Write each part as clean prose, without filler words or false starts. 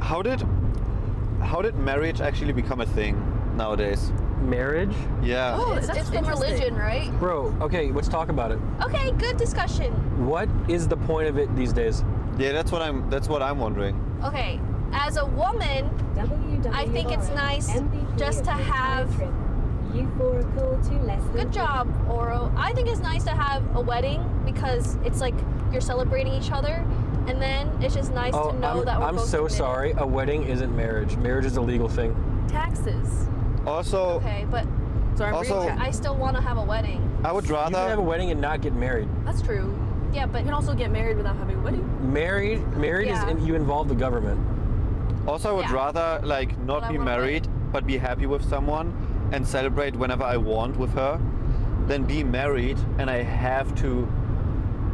How did marriage actually become a thing nowadays? Marriage? Yeah. Oh, it's from religion, right? Bro, okay, let's talk about it. Okay, good discussion. What is the point of it these days? Yeah, that's what I'm wondering. Okay, as a woman, I think it's nice just to have. Good job, Oro. I think it's nice to have a wedding because it's like you're celebrating each other, and then it's just nice to know that we're I'm both so committed. sorry. A wedding isn't marriage. Marriage is a legal thing. Taxes. Also, Okay, but So I still want to have a wedding. I would You can have rather. a wedding and not get married. That's true. Yeah, but You can also get married without having a wedding. Married Yeah. is you involve the government. Also, I would Yeah. rather like But not I be wanna married, but be happy with someone and celebrate whenever I want with her, than be married and I have to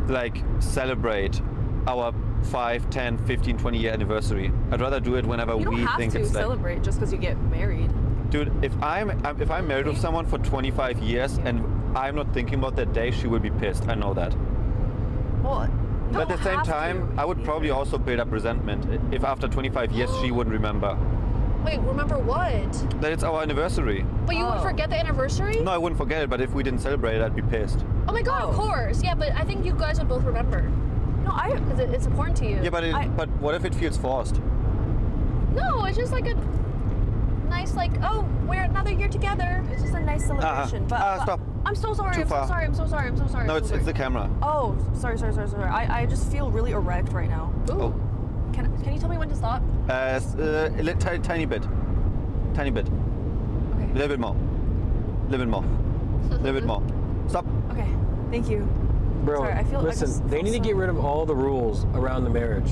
like celebrate our 5, 10, 15, 20 year anniversary. I'd rather do it whenever You don't we have think to it's like. celebrate just because you get married. Dude, if I'm married with someone for 25 years and I'm not thinking about that day, she will be pissed. I know that. Well, But at the same time, I would probably also build up resentment if after 25 years she wouldn't remember wait, remember what? that it's our anniversary. But you would Oh. forget the anniversary? No, I wouldn't forget it, but if we didn't celebrate it, I'd be pissed. Oh my god, of Oh. course. Yeah, but I think you guys would both remember no, because it's important to you. Yeah, but what if it feels forced? No, it's just like a nice, like, oh, we're another year together. it's just a nice celebration. but stop. I'm so sorry. Too I'm far. so sorry. I'm so sorry. I'm so sorry. No, I'm so it's the sorry. camera. Oh, sorry. I just feel really erect right now. Ooh. Oh. Can you tell me when to stop? Tiny bit. Tiny bit. Okay. A little bit more. A little bit more. A little bit more. Stop. Okay. Thank you. Bro, Sorry, I listen, just they feel need to get so- rid of all the rules around the marriage.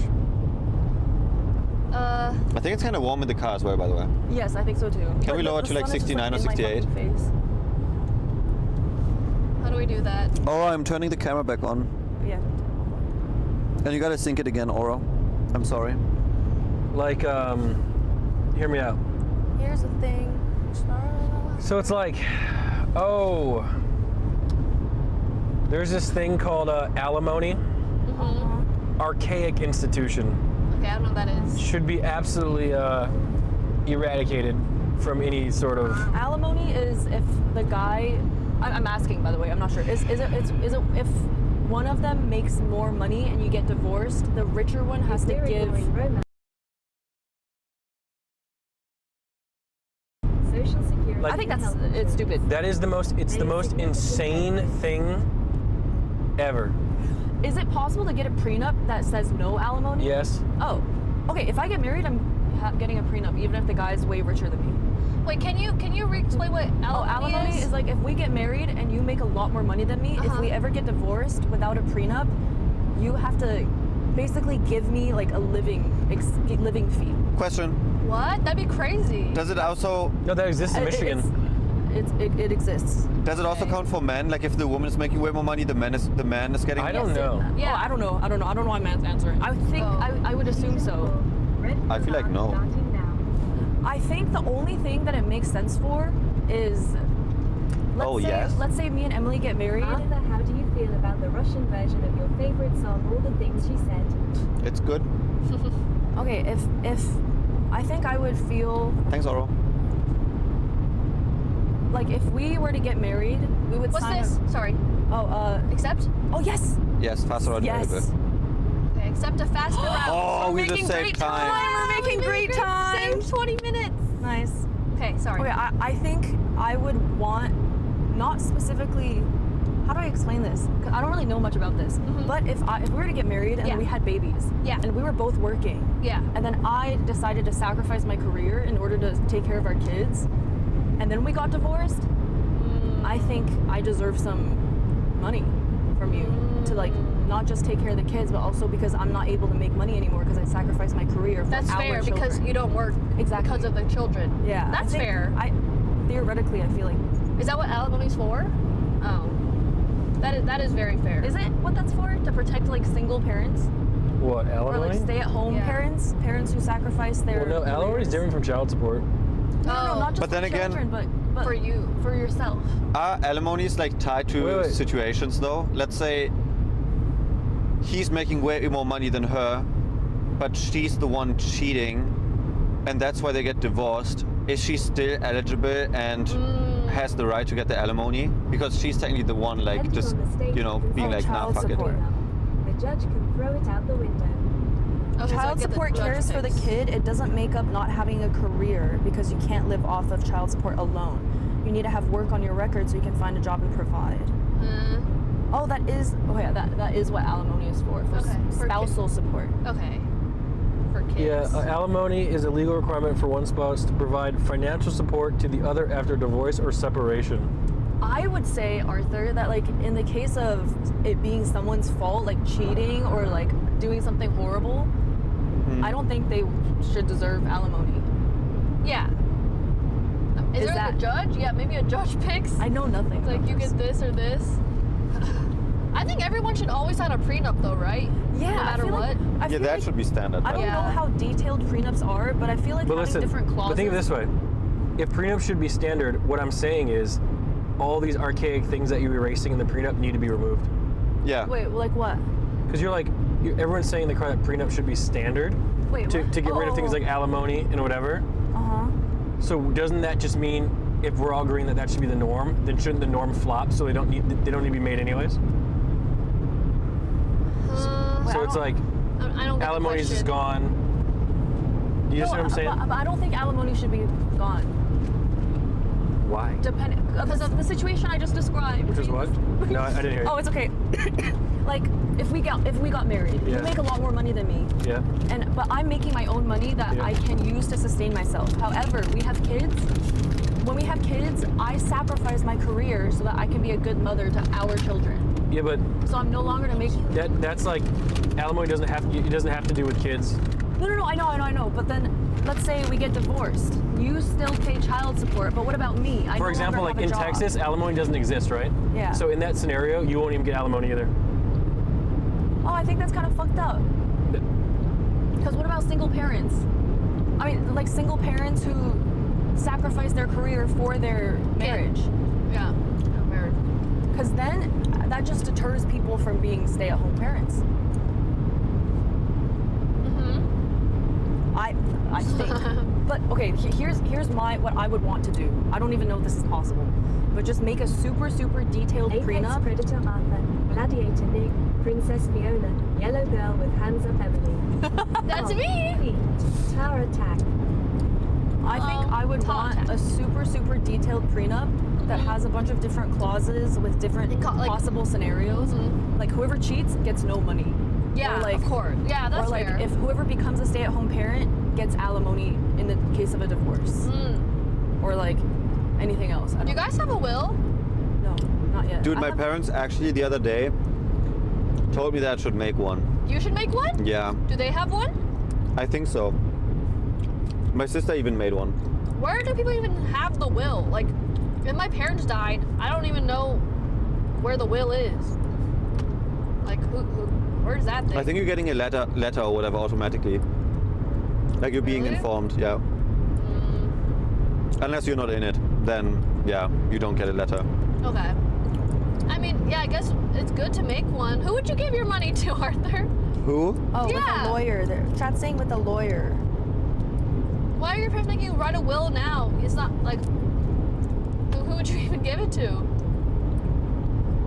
I think it's kind of warm in the car as well, by the way. Yes, I think so too. Can we lower to like sun is just, 69 or in my 68? fucking face. How do we do that? Oro, I'm turning the camera back on. Yeah. And you gotta sync it again, Oro. I'm sorry. Like, hear me out. Here's the thing. So it's like, oh, there's this thing called alimony. Archaic institution. Okay, I don't know what that is. Should be absolutely eradicated from any sort of. Alimony is if the guy. I'm asking, by the way. I'm not sure. Is it if one of them makes more money and you get divorced, the richer one has to give. Social security. Like- I think it's stupid. That is the most. It's the most insane thing ever. Is it possible to get a prenup that says no alimony? Yes. Oh, okay. If I get married, I'm getting a prenup, even if the guy's way richer than me. Wait, can you re-explain what alimony Oh, alimony is like if we get married and you make a lot more money than me, if we ever get divorced without a prenup, you have to basically give me like a living fee. Question. What? That'd be crazy. Does it also No, that exists in Michigan. It exists. does it also count for men? Like if the woman is making way more money, the man is getting. I don't know. Yeah. Oh, I don't know why man's answering. I think I would assume so. I feel like no. I think the only thing that it makes sense for is let's say me and Emily get married. Arthur, how do you feel about the Russian version of your favorite song, All the Things She Said? It's good. Okay, if I think I would feel Thanks, Oro. like if we were to get married, we would What's sign this? Sorry. Accept? Oh yes. Yes, faster on Yes. Okay, accept a faster route. Oh, we just making saved great time. We're making great time. Save 20 minutes. Nice. Okay, sorry. Okay, I think I would want, not specifically, how do I explain this? 'Cause I don't really know much about this. But if we were to get married and Yeah. we had babies, Yeah. and we were both working, Yeah. and then I decided to sacrifice my career in order to take care of our kids, and then we got divorced, I think I deserve some money from you to like not just take care of the kids, but also because I'm not able to make money anymore because I sacrificed my career for That's our fair children. because you don't work Exactly. because of the children. Yeah, I That's think fair. Theoretically, I feel like. Is that what alimony's for? Oh. That is very fair. Is it what that's for? To protect like single parents? What, Or alimony? like stay-at-home Yeah. parents who sacrifice their Well, no, alimony is careers? different from child support. No, Oh. not just But then for again- children, but For you. for yourself. Are alimonies like tied to Wait. situations though? Let's say he's making way more money than her, but she's the one cheating, and that's why they get divorced, is she still eligible and has the right to get the alimony? Because she's technically the one, like, Depending just, on the state you know, of being the like, nah, child fuck support. The judge can throw it out the window. Okay, so I Child get the support judge cares for the picks. kid. It doesn't make up not having a career because you can't live off of child support alone. You need to have work on your record so you can find a job and provide. Oh, that is what alimony is for Okay, for spousal support. Okay. For kids. Yeah, alimony is a legal requirement for one spouse to provide financial support to the other after divorce or separation. I would say, Arthur, that like in the case of it being someone's fault, like cheating or like doing something horrible, I don't think they should deserve alimony. Yeah. Is there like a judge? Yeah, maybe a judge picks. I know nothing. Like about you this. get this or this. I think everyone should always sign a prenup though, right? Yeah, No matter I feel what. Like, I Yeah, feel that like, should be standard. I don't Yeah. know how detailed prenups are, but I feel like But having listen, different clauses. but think of it this way. If prenup should be standard, what I'm saying is all these archaic things that you're erasing in the prenup need to be removed. Yeah. Wait, like what? Because everyone's saying the prenup should be standard Wait, to what? get rid of things like alimony and whatever. So doesn't that just mean if we're all agreeing that that should be the norm, then shouldn't the norm flop so they don't need to be made anyways? So it's like I don't get the alimony is question. gone. You just know what I'm saying? But I don't think alimony should be gone. Why? Depending because of the situation I just described. Which is what? No, I didn't hear you. Oh, it's okay. Like if we got married, Yeah. you make a lot more money than me. Yeah. But I'm making my own money that Yeah. I can use to sustain myself. However, we have kids. When we have kids, I sacrifice my career so that I can be a good mother to our children. Yeah, but So I'm no longer to make. that's like alimony doesn't have to do with kids. No, I know. But then, let's say we get divorced. You still pay child support, but what about me? I For no example, longer like have a in job. Texas, alimony doesn't exist, right? Yeah. So in that scenario, you won't even get alimony either. Oh, I think that's kind of fucked up. Because what about single parents? I mean, like single parents who sacrifice their career for their marriage. Yeah. No marriage. Because then that just deters people from being stay-at-home parents. I think. But okay, here's what I would want to do. I don't even know if this is possible, but just make a super detailed Apex prenup. Predator Arthur, Gladiator Nick, Princess Fiona, Yellow Girl with Hands Up Emily. That's Oh, me. Feet, Tower Attack. I think I would want a super detailed prenup that has a bunch of different clauses with different Like- possible scenarios. Like whoever cheats gets no money. Yeah, or like, of course. Yeah, that's or like fair. if whoever becomes a stay-at-home parent gets alimony in the case of a divorce, or like anything else. I don't Do you guys have a will? No, not yet. Dude, I my have- parents actually the other day told me that I should make one. You should make one? Yeah, Do they have one? I think so. My sister even made one. Where do people even have the will? Like, if my parents died, I don't even know where the will is. Like, where's that thing? I think you're getting a letter or whatever automatically. Like you're being Really? informed, yeah. Unless you're not in it, then yeah, you don't get a letter. Okay. I mean, yeah, I guess it's good to make one. Who would you give your money to, Arthur? Who? Oh, with Yeah. a lawyer. Chat's saying with a lawyer. Why are your parents making you write a will now? It's not like, who would you even give it to?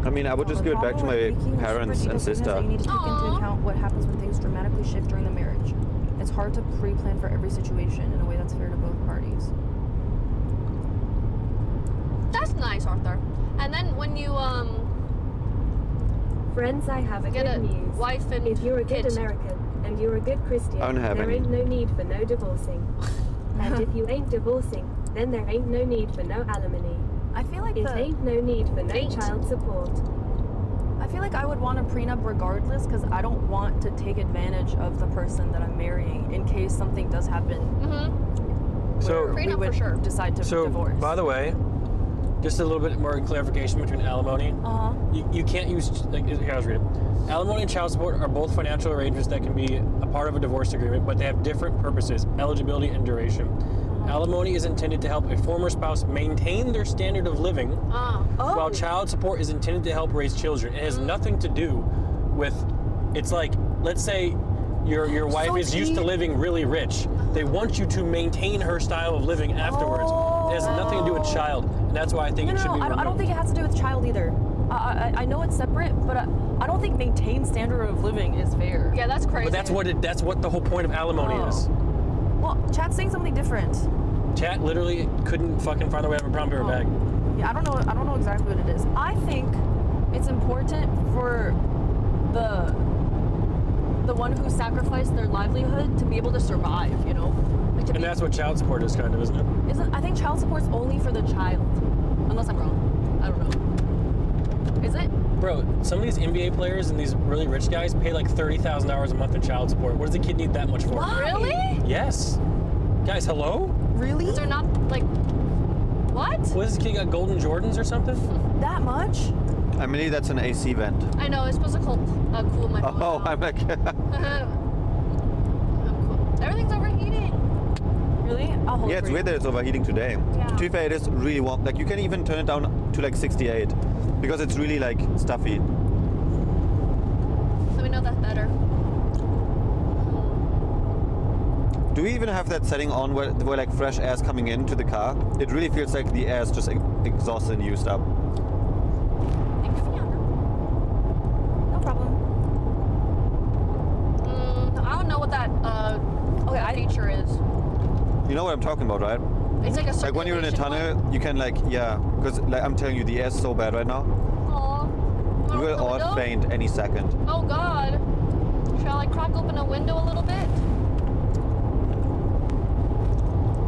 I mean, I would just The give it back to problem with my making a parents super and detailed prenup is sister. that you need to take into Aw. account what happens when things dramatically shift during the marriage. It's hard to pre-plan for every situation in a way that's fair to both parties. That's nice, Arthur. And then when you Friends, I have a get good a news. wife and If you're a good kids. American and you're a good Christian, I don't have there any. ain't no need for no divorcing. And if you ain't divorcing, then there ain't no need for no alimony. I feel like It ain't no need for no Ain't. child support. I feel like I would want a prenup regardless because I don't want to take advantage of the person that I'm marrying in case something does happen. So where we Prenup for would sure. decide to So, divorce. by the way, just a little bit more clarification between alimony. You can't use, like, here, I was reading. Alimony and child support are both financial arrangements that can be a part of a divorce agreement, but they have different purposes, eligibility and duration. Alimony is intended to help a former spouse maintain their standard of living, while child support is intended to help raise children. It has nothing to do with, it's like, let's say your wife So is used to deep. living really rich. They want you to maintain her style of living afterwards. It has nothing to do with child, and that's why I think it should be removed. I don't think it has to do with child either. I know it's separate, but I don't think maintained standard of living is fair. Yeah, that's crazy. But that's what the whole point of alimony is. Well, chat's saying something different. Chat literally couldn't fucking find a way to have a problem to her bag. Yeah, I don't know exactly what it is. I think it's important for the one who sacrificed their livelihood to be able to survive, you know? Like And that's what child support is kind of, isn't it? I think child support's only for the child. Unless I'm wrong. I don't know. Is it? Bro, some of these NBA players and these really rich guys pay like $30,000 a month in child support. What does the kid need that much for? Why? Really? Yes. Guys, hello? Really? They're not like what? What is this kid got golden Jordans or something? That much? Emily, that's an AC vent. I know it's supposed to cool my phone. Oh, I'm like, I'm cool. Everything's overheating. Really? I'll hold yeah, it it's for weird you. that it's overheating today. Yeah. To be fair, it is really warm. Like you can even turn it down to like 68 because it's really like stuffy. Let me know that's better. Do we even have that setting on where like fresh air is coming into the car? It really feels like the air is just exhausted and used up. Thank you, Fiona. No problem. I don't know what that feature is. You know what I'm talking about, right? It's like a Like when you're in a circulation tunnel, you can like, yeah, because like I'm telling you, the air is so bad right now. one. Aw. We will all window? faint any second. Oh God. Shall I crack open a window a little bit?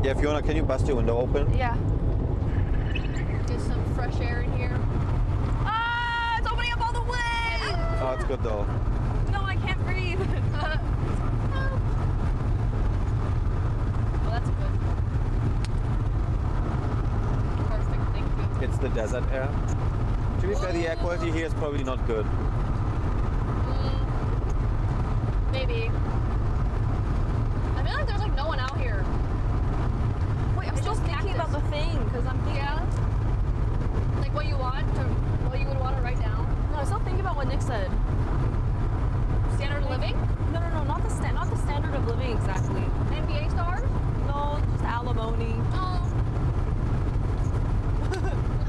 Yeah, Fiona, can you bust your window open? Yeah. Get some fresh air in here. Ah, it's opening up all the way! Oh, it's good though. No, I can't breathe. Well, that's good. Perfect, thank you. It's the desert air. To be fair, the air quality here is probably not good. Maybe. I feel like there's like no one out here. Wait, I'm It's still just thinking cactus. about the thing, because I'm thinking. Yeah. Like what you would want to write down. No, I'm still thinking about what Nick said. Standard of living. No, not the standard of living exactly. NBA stars. No, just alimony. Oh.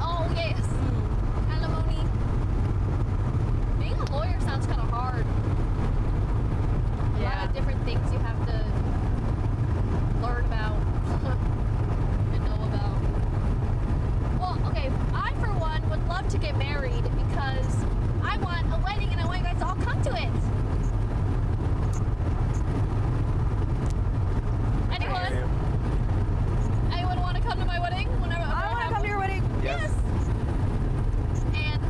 Oh yes. Alimony. Being a lawyer sounds kind of hard. A lot of different things you have to learn about and know about. Well, okay, I for one would love to get married because I want a wedding and I want you guys to all come to it. Anyone want to come to my wedding? Whenever I want to come to your wedding. Yes. And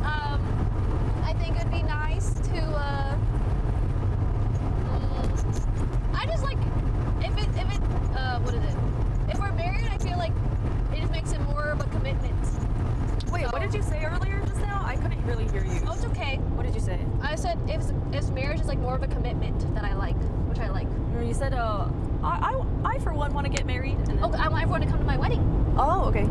I think it'd be nice to I just like if it what is it? If we're married, I feel like it just makes it more of a commitment. Wait, what did you say earlier just now? I couldn't really hear you. Oh, it's okay. What did you say? I said if marriage is like more of a commitment that I like, which I like. You said, I for one want to get married. And then... Oh, I want everyone to come to my wedding. Oh, okay.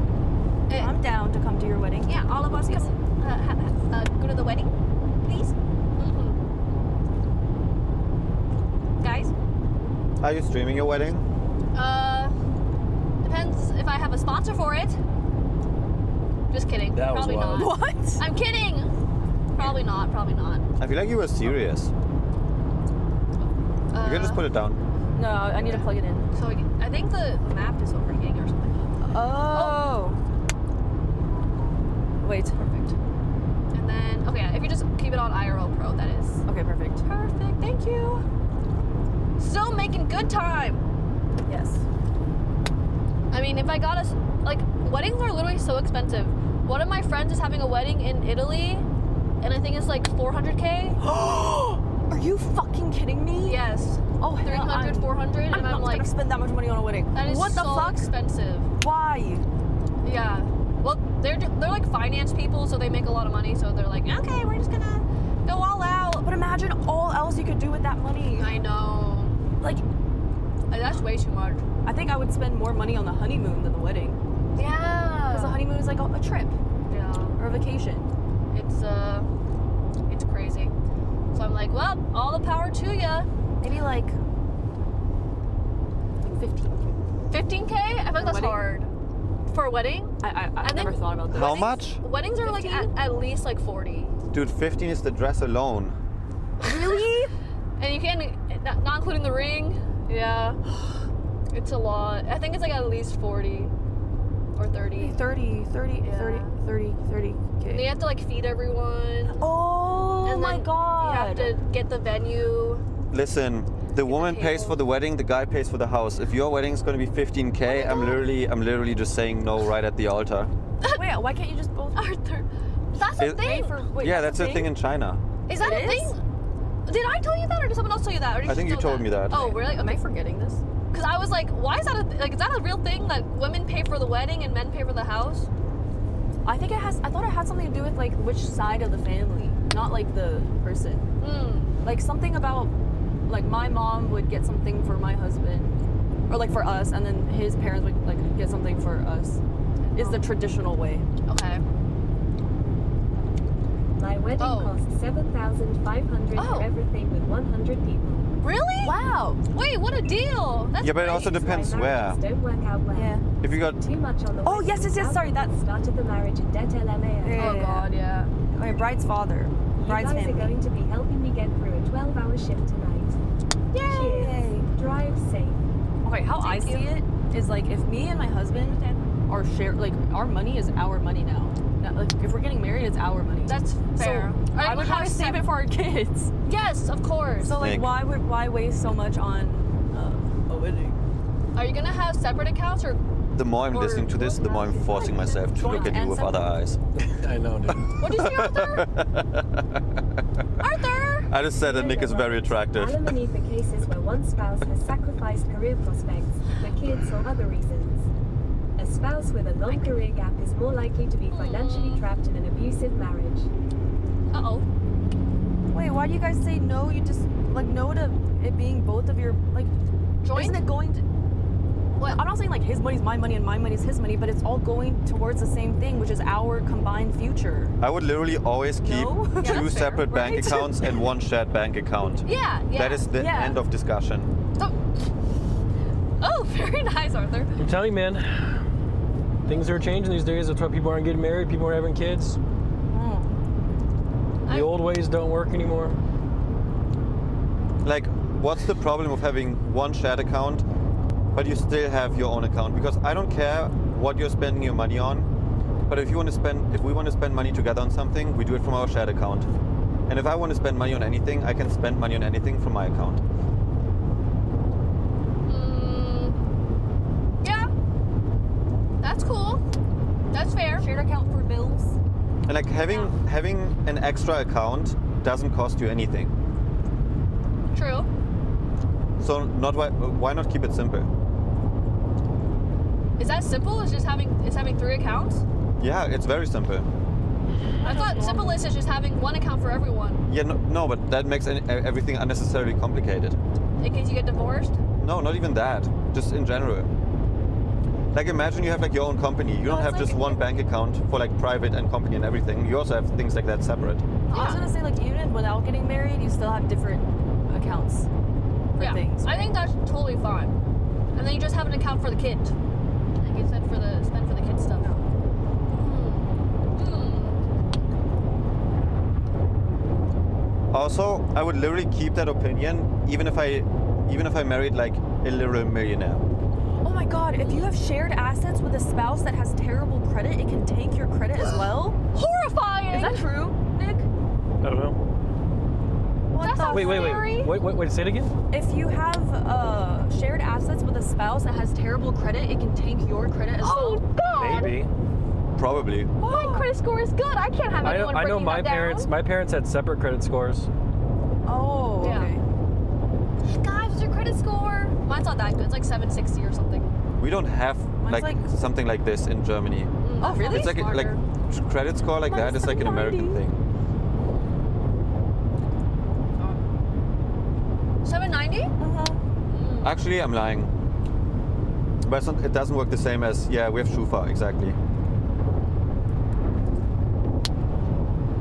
Eh, I'm down to come to your wedding. Yeah, all of us come go to the wedding, please. Guys, Are you streaming your wedding? depends if I have a sponsor for it. Just kidding. That was Probably wild. not. What? I'm kidding. Probably not. Probably not. I feel like you were serious. You can just put it down. No, I need to plug it in. So I think the map is overheating or something. Oh. Wait. Perfect. And then okay, if you just keep it on IRL Pro, that is Okay, perfect. perfect. Thank you. Still making good time. Yes. I mean, if I got us like weddings are literally so expensive. One of my friends is having a wedding in Italy, and I think it's like 400K. Are you fucking kidding me? Yes. Oh, hell, 300, 400, I'm and not I'm like, gonna spend that much money on a wedding. that is what the so fuck? expensive. Why? Yeah. Well, they're like finance people, so they make a lot of money. So they're like, okay, we're just gonna go all out. But imagine all else you could do with that money. I know. Like, That's way too much. I think I would spend more money on the honeymoon than the wedding. Yeah. Because the honeymoon is like a trip Yeah. or a vacation. It's crazy. So I'm like, well, all the power to ya. Maybe like 15. 15K? I feel like that's wedding? hard. For a wedding? I've never thought about this. How much? Weddings are like 15? at least like 40. Dude, 15 is the dress alone. Really? And you can't, not including the ring. Yeah. It's a lot. I think it's like at least 40 or 30. 30 Yeah. 30K. And you have to like feed everyone. Oh And my then god. You have to get the venue. Listen, the woman pays table. for the wedding, the guy pays for the house. If your wedding is going to be 15K, I'm literally just saying no right at the altar. Wait, why can't you just both Arthur. That's a It- thing. Yeah, that's a thing in China. Is that It a is? thing? Did I tell you that or did someone else tell you that? Or did I think you know told me that. Oh, really? Am I forgetting this? Because I was like, why is that is that a real thing that women pay for the wedding and men pay for the house? I think I thought it had something to do with like which side of the family, not like the person. Like something about like my mom would get something for my husband, or like for us, and then his parents would like get something for us. Is the traditional way. Okay. My wedding Oh. cost $7,500 Oh. for everything with 100 people. Really? Wow. Wait, what a deal! That's Yeah, but it also great. depends Why where. marriages don't work out well. Yeah. If you got Too much on the Oh, wedding yes, sorry, that- started the marriage in debt LMAO. Yeah. Oh god, yeah. Okay, bride's father. You Bride's guys are family. going to be helping me get through a 12-hour shift tonight. Yay! Cheers. Drive safe. Okay, how I Thank see you. it is like if me and my husband are like our money is our money now. Like if we're getting married, it's our money. That's fair. So I would want to save it for our kids. Yes, of course. So like, Nick. why waste so much on a wedding? Are you gonna have separate accounts or? the more I'm Or- listening to this, the more I'm forcing myself to look at you with other eyes. I know, dude. What'd you say, Arthur? Arthur! I just said that Nick is very attractive. Alimony for cases where one spouse has sacrificed career prospects for kids or other reasons. A spouse with a long career gap is more likely to be financially trapped in an abusive marriage. Uh-oh. Wait, why do you guys say no? You just like no to it being both of your like. Joint? Isn't it going to? Well, I'm not saying like his money's my money and my money's his money, but it's all going towards the same thing, which is our combined future. I would literally always keep No? Yeah, two that's fair, separate bank right? accounts and one shared bank account. Yeah, yeah. That is the Yeah. end of discussion. Oh, very nice, Arthur. I'm telling you, man. Things are changing these days. That's why people aren't getting married. People aren't having kids. The old ways don't work anymore. Like, what's the problem of having one shared account, but you still have your own account? Because I don't care what you're spending your money on, but if we want to spend money together on something, we do it from our shared account. And if I want to spend money on anything, I can spend money on anything from my account. Yeah. That's cool. That's fair. Shared account for bills. And like having an extra account doesn't cost you anything. True. So why not keep it simple? Is that simple? It's just having 3 accounts? Yeah, it's very simple. I thought simplest is just having one account for everyone. Yeah, no, but that makes everything unnecessarily complicated. In case you get divorced? No, not even that. Just in general. Like imagine you have like your own company. You don't it's have just like- one bank account for like private and company and everything. You also have things like that separate. I was gonna say like even without getting married, you still have different accounts for Yeah. things. I think that's totally fine. And then you just have an account for the kid. Like you said, spend for the kid stuff. Also, I would literally keep that opinion even if I married like a literal millionaire. Oh my god, if you have shared assets with a spouse that has terrible credit, it can tank your credit as well? Horrifying! Is that true, Nick? I don't know. What That the sounds Wait, Scary. wait, say it again? If you have shared assets with a spouse that has terrible credit, it can tank your credit as Oh well? god! Maybe. Probably. My credit score is good. I can't have I anyone know breaking my that parents down. my parents had separate credit scores. Oh, Yeah. okay. Guys, what's your credit score? Mine's not that good. It's like 760 or something. We don't have Mine's like like- something like this in Germany. Oh, really? It's like credit score like that is like an American thing. 790? Actually, I'm lying. But it doesn't work the same as we have Schufa exactly.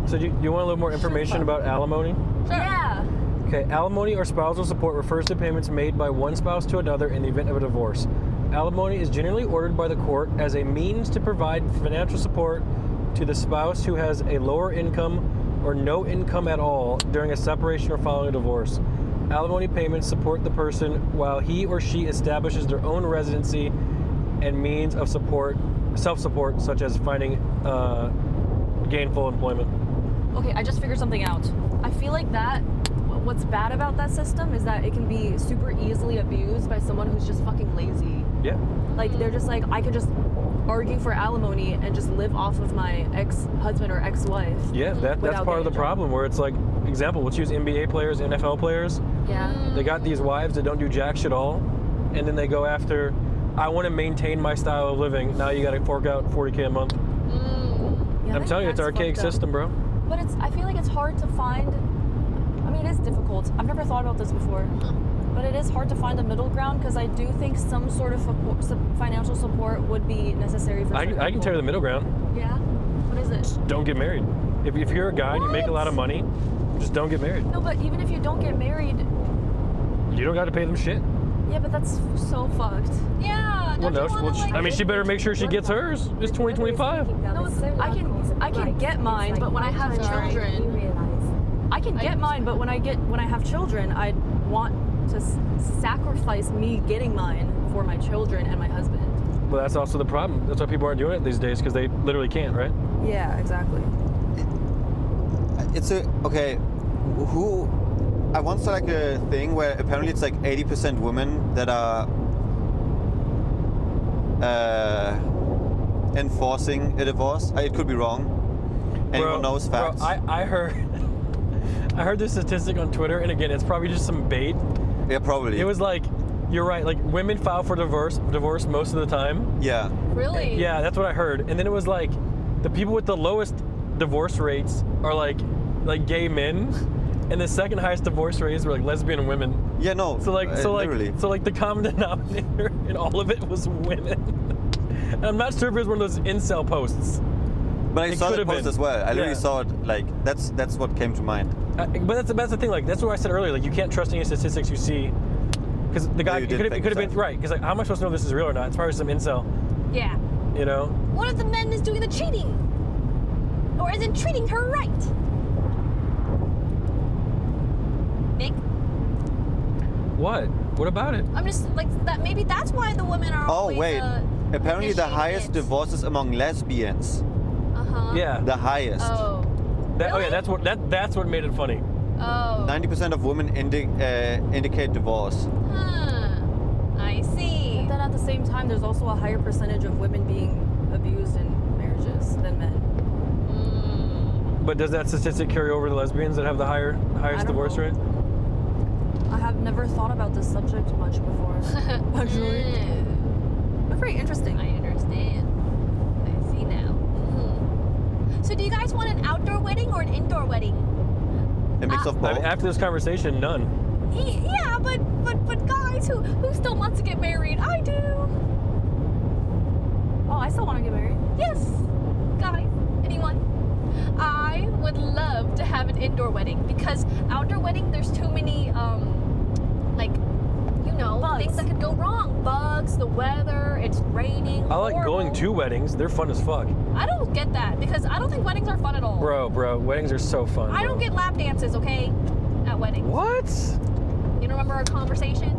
So do you want a little more information about alimony? Sure. Yeah. Okay, alimony or spousal support refers to payments made by one spouse to another in the event of a divorce. Alimony is generally ordered by the court as a means to provide financial support to the spouse who has a lower income or no income at all during a separation or following a divorce. Alimony payments support the person while he or she establishes their own residency and means of support, self-support, such as finding gainful employment. Okay, I just figured something out. I feel like what's bad about that system is that it can be super easily abused by someone who's just fucking lazy. Yeah. Like, they're just like, I could just argue for alimony and just live off of my ex-husband or ex-wife. Yeah, that's part of the problem, where it's like, example, let's use NBA players, NFL players. Yeah. They got these wives that don't do jack shit all, and then they go after, I want to maintain my style of living. Now you got to fork out $40K a month. Yeah, I'm telling you, it's an archaic system, bro. But I feel like it's hard to find. I mean, it is difficult. I've never thought about this before. But it is hard to find a middle ground because I do think some sort of financial support would be necessary for I can tell you the middle ground. Yeah? What is it? Don't get married. If you're a guy and you make a lot of money, just don't get married. No, but even if you don't get married... You don't got to pay them shit. Yeah, but that's so fucked. Yeah. Well, no. I mean, she better make sure she gets hers. It's 2025. No, I can get mine, but when I have children... I can get mine, but when I have children, I want to sacrifice me getting mine for my children and my husband. Well, that's also the problem. That's why people aren't doing it these days, because they literally can't, right? Yeah, exactly. Okay, I once saw like a thing where apparently it's like 80% women that are enforcing a divorce. It could be wrong. Anyone knows facts? Bro, I heard this statistic on Twitter, and again, it's probably just some bait. Yeah, probably. It was like, you're right, like women file for divorce most of the time. Yeah. Really? Yeah, that's what I heard. And then it was like, the people with the lowest divorce rates are like gay men, and the second highest divorce rates were like lesbian women. Yeah, no. So literally. the common denominator in all of it was women. And I'm not sure if it was one of those incel posts. But I saw that post as well. I literally Yeah. saw it, like, that's what came to mind. But that's the thing, like, that's what I said earlier, like, you can't trust any statistics you see. Because the guy, you it did could have think been, so. right, because like, how am I supposed to know this is real or not? It's probably some incel, Yeah. you know? What if the man is doing the cheating? Or isn't treating her right? Nick? What? What about it? I'm just like that. Maybe that's why the women are Oh, always. wait. Apparently the initiating highest it. divorces among lesbians. Yeah. The highest. Oh. Oh yeah, Really? that's what made it funny. Oh. 90% of women indicate divorce. Huh. I see. But then at the same time, there's also a higher percentage of women being abused in marriages than men. But does that statistic carry over to lesbians that have the highest don't divorce know. rate? I have never thought about this subject much before, actually. But very interesting. I understand. I see now. So do you guys want an outdoor wedding or an indoor wedding? A mix of both. After this conversation, none. Yeah, but guys, who still wants to get married? I do. Oh, I still want to get married. Yes, guys. Anyone? I would love to have an indoor wedding because outdoor wedding, there's too many, Bugs. things that could go wrong. Bugs, the weather, it's raining. I like horrible. going to weddings. They're fun as fuck. I don't get that because I don't think weddings are fun at all. Bro, weddings are so fun. I don't get lap dances, okay? At weddings. What? You remember our conversation?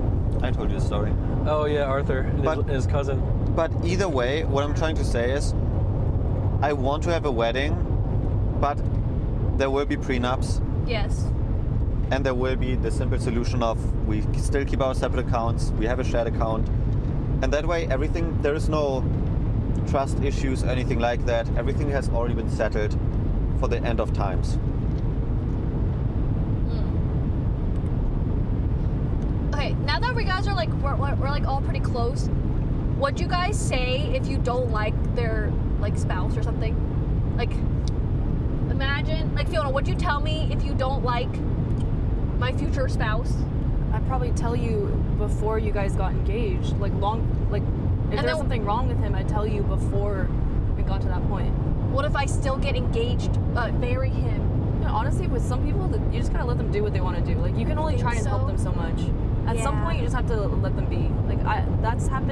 I told you the story. Oh yeah, Arthur and his cousin. But either way, what I'm trying to say is, I want to have a wedding, but there will be prenups, Yes. and there will be the simple solution of we still keep our separate accounts, we have a shared account, and that way there is no trust issues or anything like that. Everything has already been settled for the end of times. Okay, now that we guys are like we're like all pretty close, what'd you guys say if you don't like their like spouse or something? Like, imagine, like Fiona, what'd you tell me if you don't like my future spouse? I'd probably tell you before you guys got engaged. If there's something wrong with him, I'd tell you before it got to that point. What if I still get engaged, marry him? honestly, with some people, you just gotta let them do what they want to do. Like, you can only try and help them so much. At some point, you just have to let them be. Like, that's happened